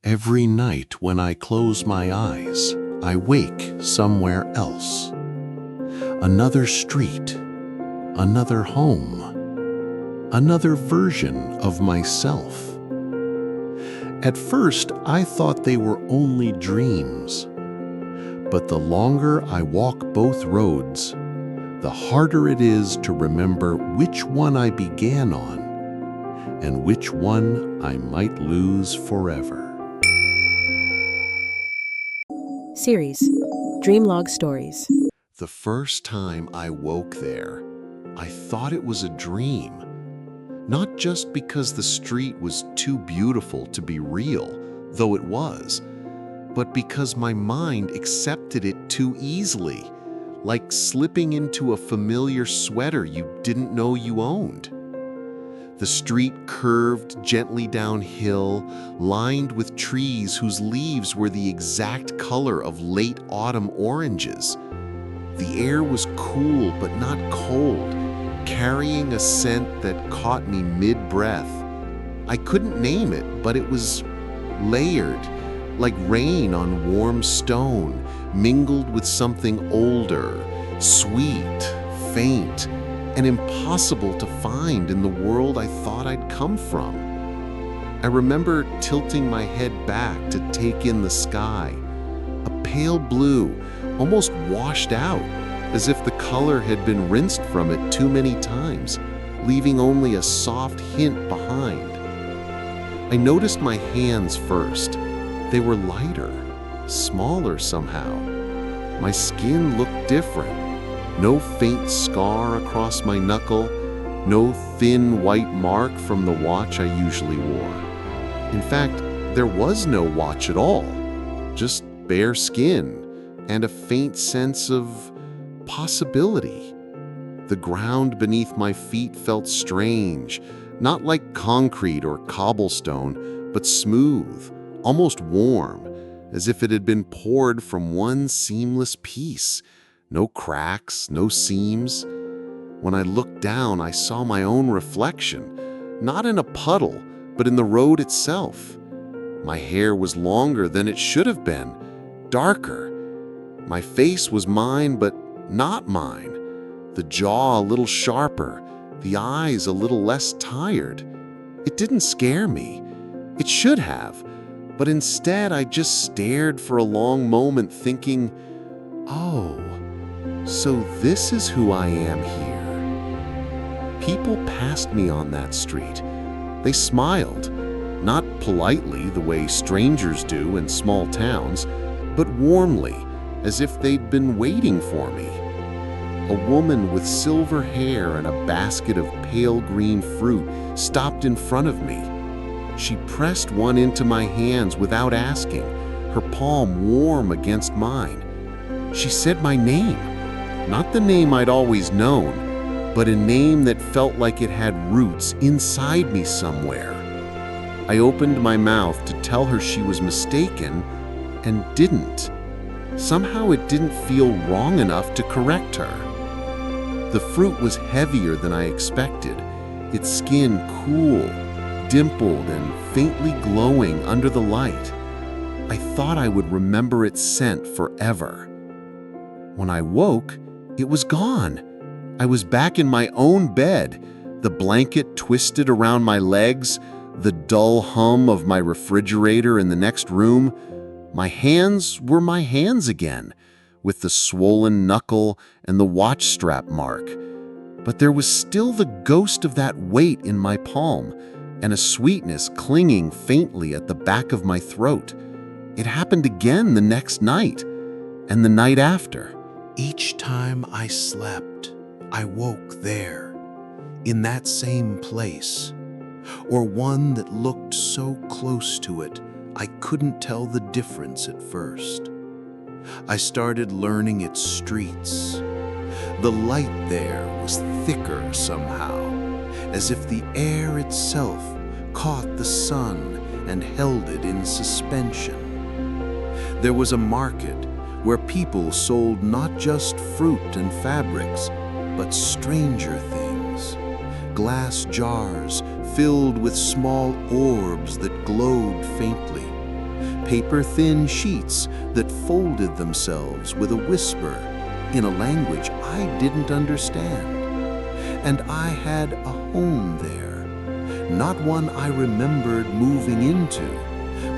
Every night when I close my eyes, I wake somewhere else. Another street, another home, another version of myself. At first, I thought they were only dreams. But the longer I walk both roads, the harder it is to remember which one I began on and which one I might lose forever. Series DreamLog Stories. The first time I woke there, I thought it was a dream. Not just because the street was too beautiful to be real, though it was, but because my mind accepted it too easily, like slipping into a familiar sweater you didn't know you owned. The street curved gently downhill, lined with trees whose leaves were the exact color of late autumn oranges. The air was cool but not cold, carrying a scent that caught me mid-breath. I couldn't name it, but it was layered, like rain on warm stone, mingled with something older, sweet, faint, and impossible to find in the world I thought I'd come from. I remember tilting my head back to take in the sky, a pale blue, almost washed out, as if the color had been rinsed from it too many times, leaving only a soft hint behind. I noticed my hands first. They were lighter, smaller somehow. My skin looked different. No faint scar across my knuckle, no thin white mark from the watch I usually wore. In fact, there was no watch at all, just bare skin and a faint sense of possibility. The ground beneath my feet felt strange, not like concrete or cobblestone, but smooth, almost warm, as if it had been poured from one seamless piece. No cracks, no seams. When I looked down, I saw my own reflection, not in a puddle, but in the road itself. My hair was longer than it should have been, darker. My face was mine, but not mine. The jaw a little sharper, the eyes a little less tired. It didn't scare me. It should have, but instead I just stared for a long moment thinking, oh, so this is who I am here. People passed me on that street. They smiled, not politely the way strangers do in small towns, but warmly, as if they'd been waiting for me. A woman with silver hair and a basket of pale green fruit stopped in front of me. She pressed one into my hands without asking, her palm warm against mine. She said my name. Not the name I'd always known, but a name that felt like it had roots inside me somewhere. I opened my mouth to tell her she was mistaken, and didn't. Somehow it didn't feel wrong enough to correct her. The fruit was heavier than I expected, its skin cool, dimpled and faintly glowing under the light. I thought I would remember its scent forever. When I woke, it was gone. I was back in my own bed, the blanket twisted around my legs, the dull hum of my refrigerator in the next room. My hands were my hands again, with the swollen knuckle and the watch strap mark. But there was still the ghost of that weight in my palm, and a sweetness clinging faintly at the back of my throat. It happened again the next night, and the night after. Each time I slept, I woke there, in that same place, or one that looked so close to it I couldn't tell the difference at first. I started learning its streets. The light there was thicker somehow, as if the air itself caught the sun and held it in suspension. There was a market where people sold not just fruit and fabrics, but stranger things, glass jars filled with small orbs that glowed faintly, paper-thin sheets that folded themselves with a whisper in a language I didn't understand. And I had a home there, not one I remembered moving into,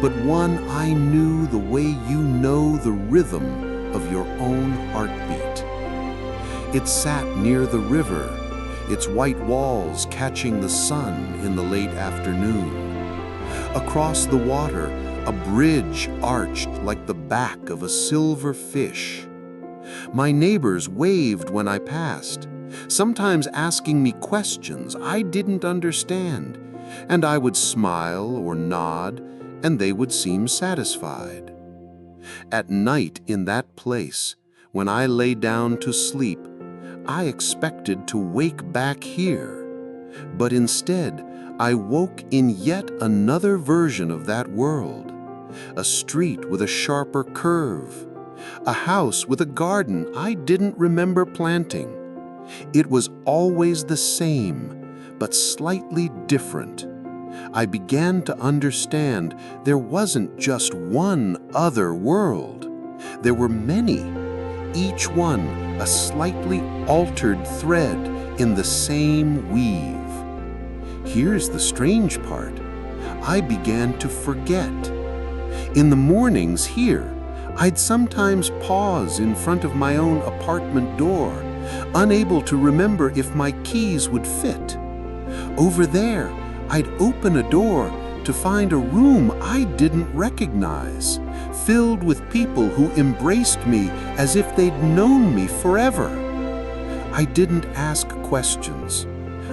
but one I knew the way you know the rhythm of your own heartbeat. It sat near the river, its white walls catching the sun in the late afternoon. Across the water, a bridge arched like the back of a silver fish. My neighbors waved when I passed, sometimes asking me questions I didn't understand, and I would smile or nod, and they would seem satisfied. At night in that place, when I lay down to sleep, I expected to wake back here, but instead I woke in yet another version of that world. A street with a sharper curve, a house with a garden I didn't remember planting. It was always the same, but slightly different. I began to understand there wasn't just one other world. There were many, each one a slightly altered thread in the same weave. Here's the strange part. I began to forget. In the mornings here, I'd sometimes pause in front of my own apartment door, unable to remember if my keys would fit. Over there, I'd open a door to find a room I didn't recognize, filled with people who embraced me as if they'd known me forever. I didn't ask questions.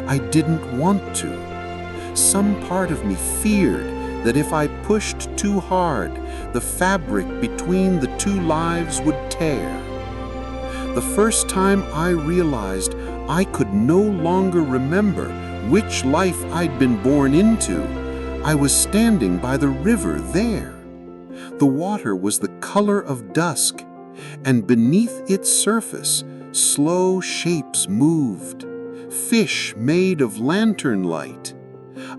I didn't want to. Some part of me feared that if I pushed too hard, the fabric between the two lives would tear. The first time I realized I could no longer remember which life I'd been born into, I was standing by the river there. The water was the color of dusk, and beneath its surface, slow shapes moved, fish made of lantern light.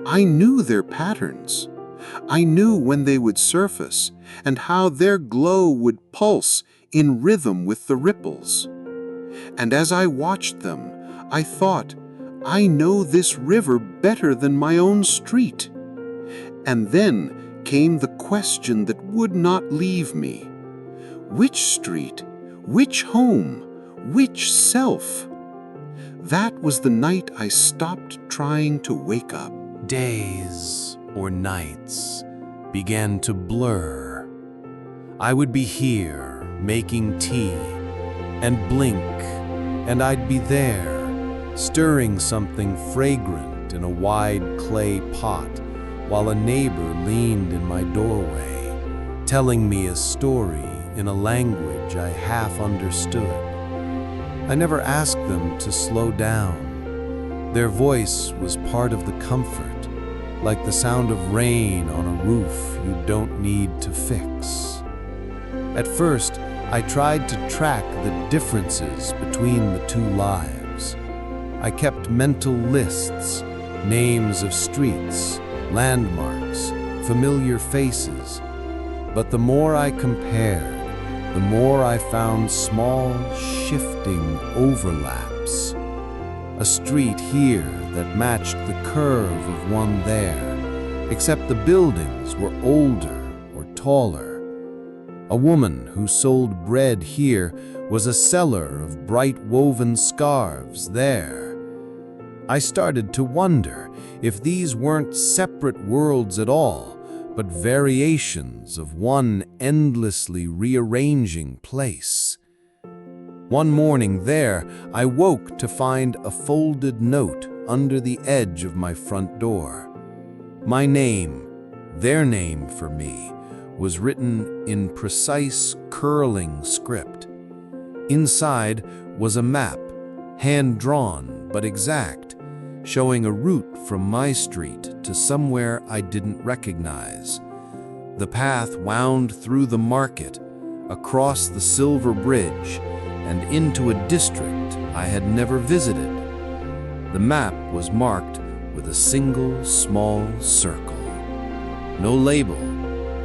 I knew their patterns. I knew when they would surface and how their glow would pulse in rhythm with the ripples. And as I watched them, I thought, I know this river better than my own street. And then came the question that would not leave me. Which street? Which home? Which self? That was the night I stopped trying to wake up. Days or nights began to blur. I would be here making tea and blink, and I'd be there stirring something fragrant in a wide clay pot while a neighbor leaned in my doorway, telling me a story in a language I half understood. I never asked them to slow down. Their voice was part of the comfort, like the sound of rain on a roof you don't need to fix. At first, I tried to track the differences between the two lives. I kept mental lists, names of streets, landmarks, familiar faces. But the more I compared, the more I found small, shifting overlaps. A street here that matched the curve of one there, except the buildings were older or taller. A woman who sold bread here was a seller of bright woven scarves there. I started to wonder if these weren't separate worlds at all, but variations of one endlessly rearranging place. One morning there, I woke to find a folded note under the edge of my front door. My name, their name for me, was written in precise, curling script. Inside was a map, hand-drawn but exact, showing a route from my street to somewhere I didn't recognize. The path wound through the market, across the Silver Bridge, and into a district I had never visited. The map was marked with a single small circle. No label,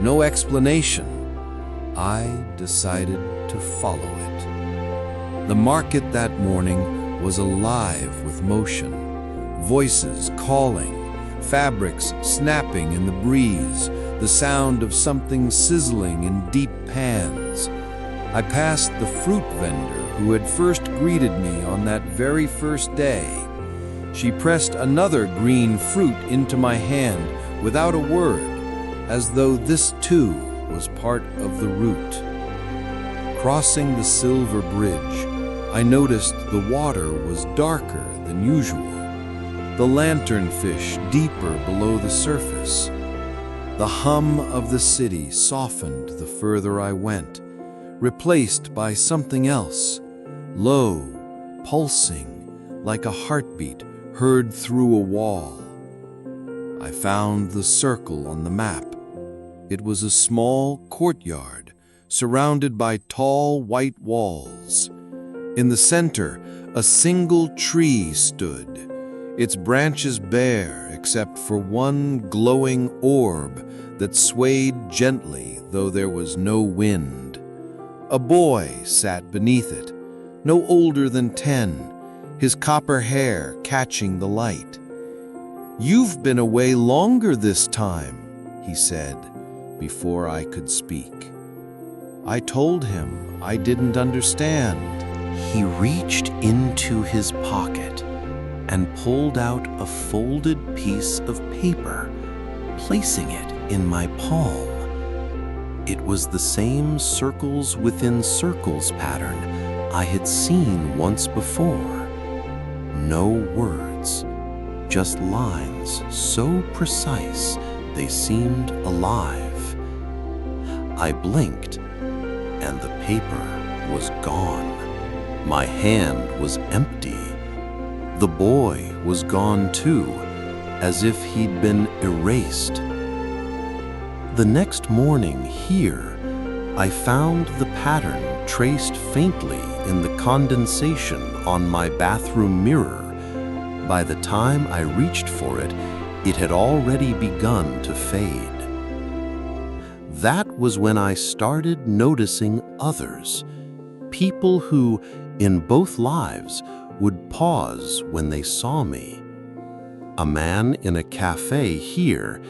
no explanation. I decided to follow it. The market that morning was alive with motion, voices calling, fabrics snapping in the breeze, the sound of something sizzling in deep pans. I passed the fruit vendor who had first greeted me on that very first day. She pressed another green fruit into my hand without a word, as though this too was part of the route. Crossing the silver bridge, I noticed the water was darker than usual, the lanternfish deeper below the surface. The hum of the city softened the further I went, replaced by something else, low, pulsing, like a heartbeat heard through a wall. I found the circle on the map. It was a small courtyard, surrounded by tall white walls. In the center, a single tree stood, its branches bare except for one glowing orb that swayed gently though there was no wind. A boy sat beneath it, no older than 10, his copper hair catching the light. "You've been away longer this time," he said, before I could speak. I told him I didn't understand. He reached into his pocket and pulled out a folded piece of paper, placing it in my palm. It was the same circles within circles pattern I had seen once before. No words, just lines so precise they seemed alive. I blinked, and the paper was gone. My hand was empty. The boy was gone too, as if he'd been erased. The next morning here, I found the pattern traced faintly in the condensation on my bathroom mirror. By the time I reached for it, it had already begun to fade. That was when I started noticing others, people who, in both lives, would pause when they saw me. A man in a cafe here,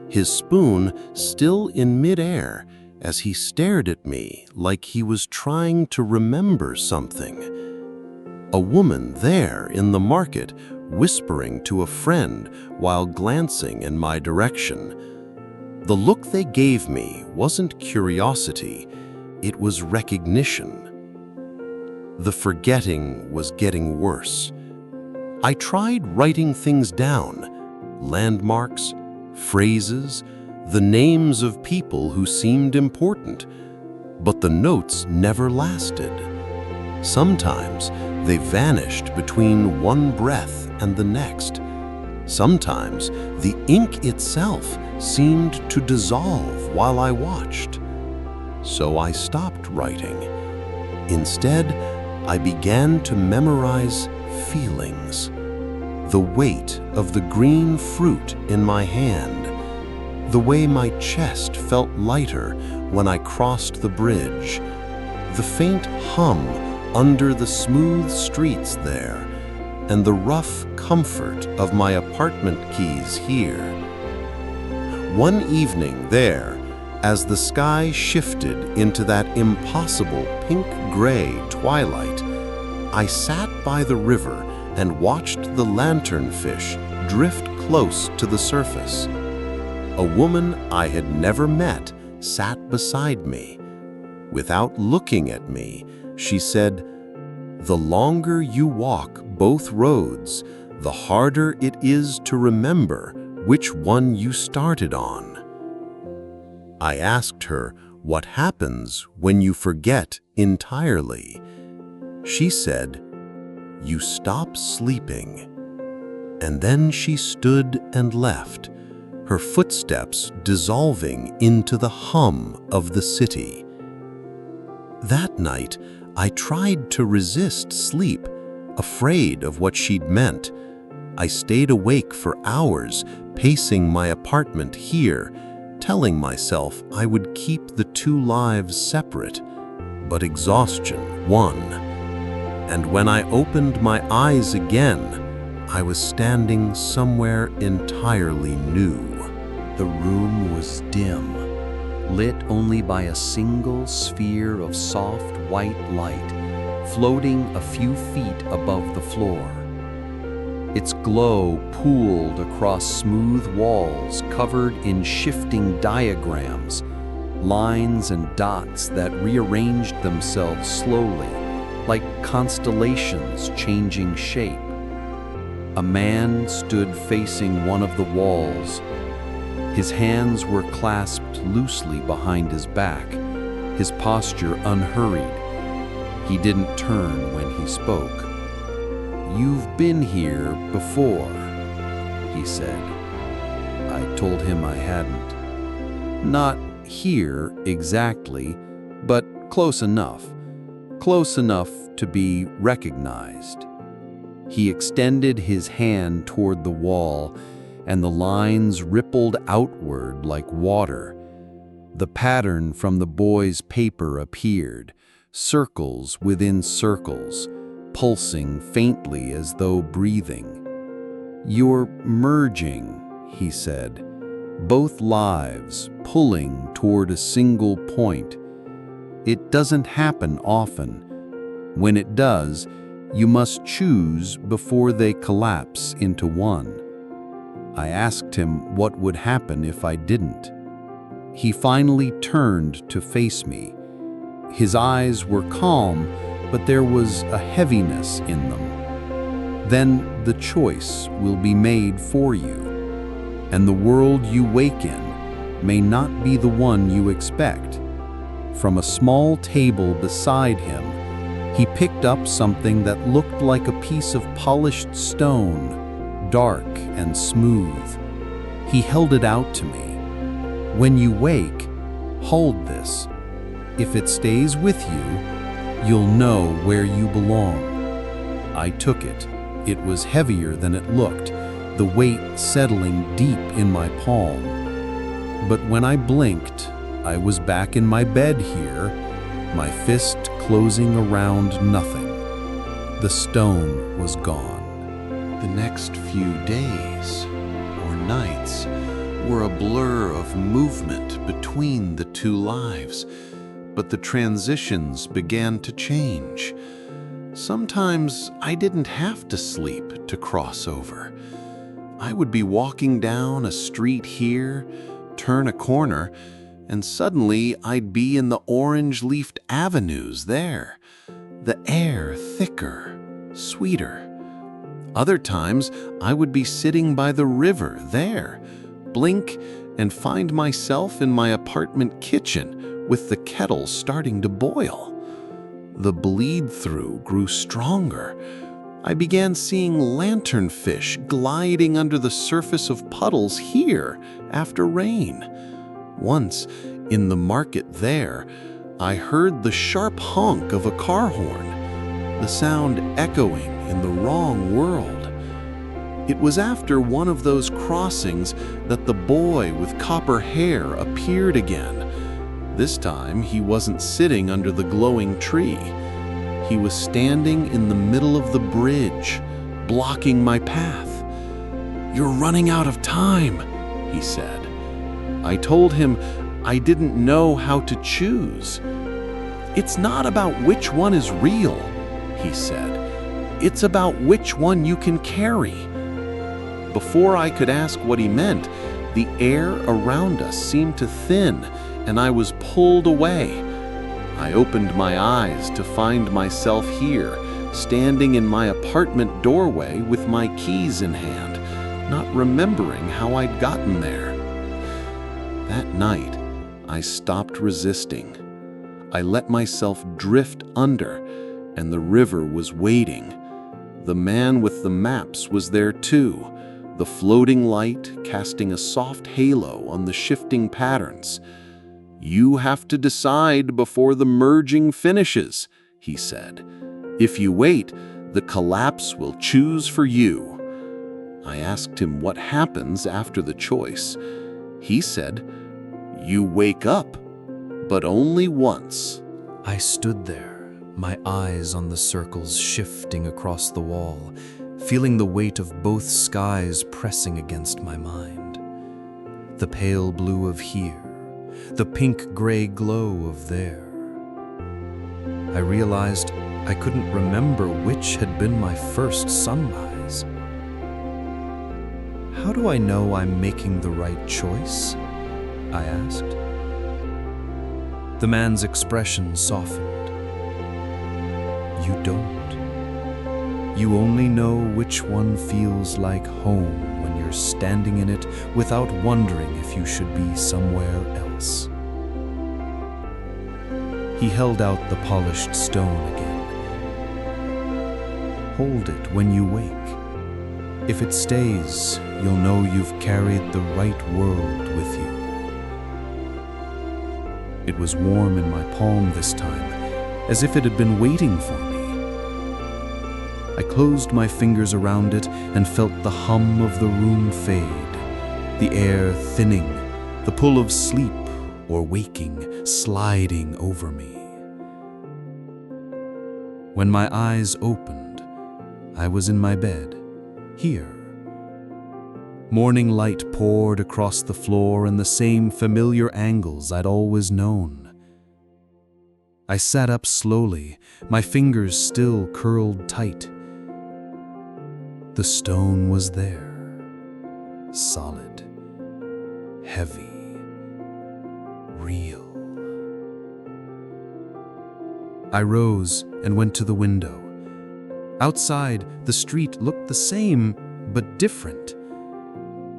his spoon still in midair as he stared at me like he was trying to remember something. A woman there in the market whispering to a friend while glancing in my direction. The look they gave me wasn't curiosity, it was recognition. The forgetting was getting worse. I tried writing things down, landmarks, phrases, the names of people who seemed important, but the notes never lasted. Sometimes they vanished between one breath and the next. Sometimes the ink itself seemed to dissolve while I watched. So I stopped writing. Instead, I began to memorize feelings. The weight of the green fruit in my hand, the way my chest felt lighter when I crossed the bridge, the faint hum under the smooth streets there, and the rough comfort of my apartment keys here. One evening there, as the sky shifted into that impossible pink-gray twilight, I sat by the river and watched the lanternfish drift close to the surface. A woman I had never met sat beside me. Without looking at me, she said, "The longer you walk both roads, the harder it is to remember which one you started on." I asked her what happens when you forget entirely. She said, "You stop sleeping." And then she stood and left, her footsteps dissolving into the hum of the city. That night, I tried to resist sleep, afraid of what she'd meant. I stayed awake for hours, pacing my apartment here, telling myself I would keep the two lives separate, but exhaustion won. And when I opened my eyes again, I was standing somewhere entirely new. The room was dim, lit only by a single sphere of soft white light floating a few feet above the floor. Its glow pooled across smooth walls covered in shifting diagrams, lines and dots that rearranged themselves slowly, like constellations changing shape. A man stood facing one of the walls. His hands were clasped loosely behind his back, his posture unhurried. He didn't turn when he spoke. "You've been here before," he said. I told him I hadn't. Not here exactly, but close enough to be recognized. He extended his hand toward the wall, and the lines rippled outward like water. The pattern from the boy's paper appeared, circles within circles, pulsing faintly as though breathing. "You're merging," he said, "both lives pulling toward a single point. It doesn't happen often. When it does, you must choose before they collapse into one." I asked him what would happen if I didn't. He finally turned to face me. His eyes were calm, but there was a heaviness in them. "Then the choice will be made for you, and the world you wake in may not be the one you expect." From a small table beside him, he picked up something that looked like a piece of polished stone, dark and smooth. He held it out to me. "When you wake, hold this. If it stays with you, you'll know where you belong." I took it. It was heavier than it looked, the weight settling deep in my palm. But when I blinked, I was back in my bed here, my fist closing around nothing. The stone was gone. The next few days or nights were a blur of movement between the two lives, but the transitions began to change. Sometimes I didn't have to sleep to cross over. I would be walking down a street here, turn a corner, and suddenly I'd be in the orange-leafed avenues there, the air thicker, sweeter. Other times, I would be sitting by the river there, blink, and find myself in my apartment kitchen with the kettle starting to boil. The bleed-through grew stronger. I began seeing lanternfish gliding under the surface of puddles here after rain. Once, in the market there, I heard the sharp honk of a car horn, the sound echoing in the wrong world. It was after one of those crossings that the boy with copper hair appeared again. This time, he wasn't sitting under the glowing tree. He was standing in the middle of the bridge, blocking my path. "You're running out of time," he said. I told him I didn't know how to choose. "It's not about which one is real," he said. "It's about which one you can carry." Before I could ask what he meant, the air around us seemed to thin, and I was pulled away. I opened my eyes to find myself here, standing in my apartment doorway with my keys in hand, not remembering how I'd gotten there. That night, I stopped resisting. I let myself drift under, and the river was waiting. The man with the maps was there too, the floating light casting a soft halo on the shifting patterns. "You have to decide before the merging finishes," he said. "If you wait, the collapse will choose for you." I asked him what happens after the choice. He said, You wake up, but only once. I stood there, my eyes on the circles shifting across the wall, feeling the weight of both skies pressing against my mind. The pale blue of here, the pink-gray glow of there. I realized I couldn't remember which had been my first sunrise. How do I know I'm making the right choice? I asked. The man's expression softened. You don't. You only know which one feels like home when you're standing in it without wondering if you should be somewhere else. He held out the polished stone again. Hold it when you wake. If it stays, you'll know you've carried the right world with you. It was warm in my palm this time, as if it had been waiting for me. I closed my fingers around it and felt the hum of the room fade, the air thinning, the pull of sleep or waking sliding over me. When my eyes opened, I was in my bed, here. Morning light poured across the floor in the same familiar angles I'd always known. I sat up slowly, my fingers still curled tight. The stone was there, solid, heavy, real. I rose and went to the window. Outside, the street looked the same, but different.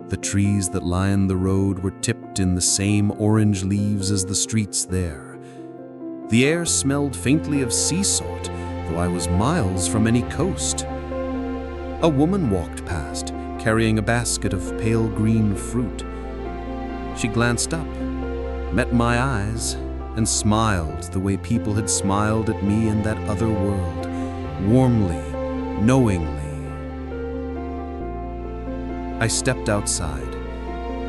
The trees that lined the road were tipped in the same orange leaves as the streets there. The air smelled faintly of sea salt, though I was miles from any coast. A woman walked past, carrying a basket of pale green fruit. She glanced up, met my eyes, and smiled the way people had smiled at me in that other world, warmly, knowingly. I stepped outside.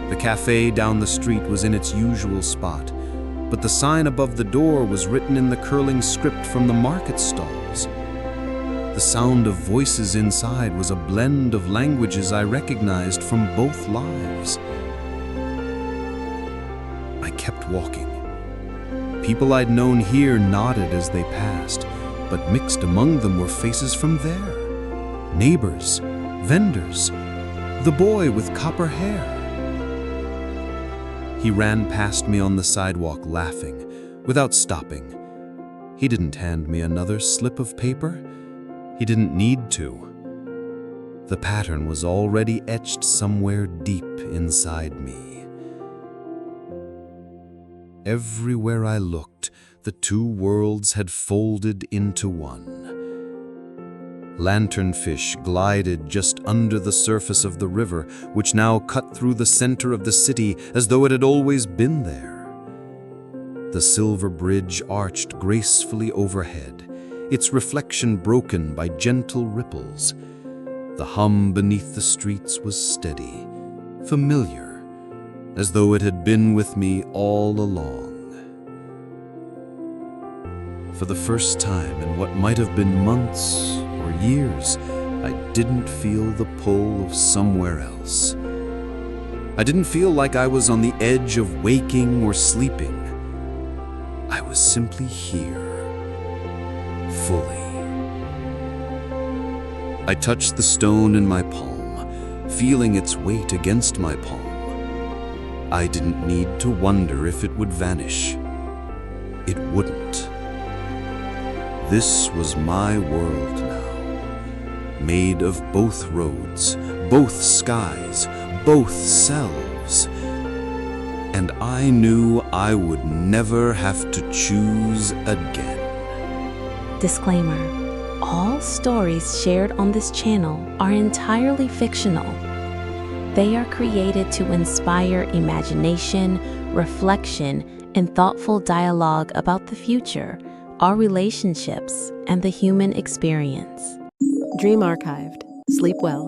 The cafe down the street was in its usual spot, but the sign above the door was written in the curling script from the market stalls. The sound of voices inside was a blend of languages I recognized from both lives. I kept walking. People I'd known here nodded as they passed, but mixed among them were faces from there. Neighbors, vendors, the boy with copper hair. He ran past me on the sidewalk laughing, without stopping. He didn't hand me another slip of paper. He didn't need to. The pattern was already etched somewhere deep inside me. Everywhere I looked, the two worlds had folded into one. Lanternfish glided just under the surface of the river, which now cut through the center of the city as though it had always been there. The silver bridge arched gracefully overhead, its reflection broken by gentle ripples. The hum beneath the streets was steady, familiar, as though it had been with me all along. For the first time in what might have been months or years, I didn't feel the pull of somewhere else. I didn't feel like I was on the edge of waking or sleeping. I was simply here, fully. I touched the stone in my palm, feeling its weight against my palm. I didn't need to wonder if it would vanish. It wouldn't. This was my world now, made of both roads, both skies, both selves. And I knew I would never have to choose again. Disclaimer: all stories shared on this channel are entirely fictional. They are created to inspire imagination, reflection, and thoughtful dialogue about the future, our relationships, and the human experience. Dream Archived. Sleep well.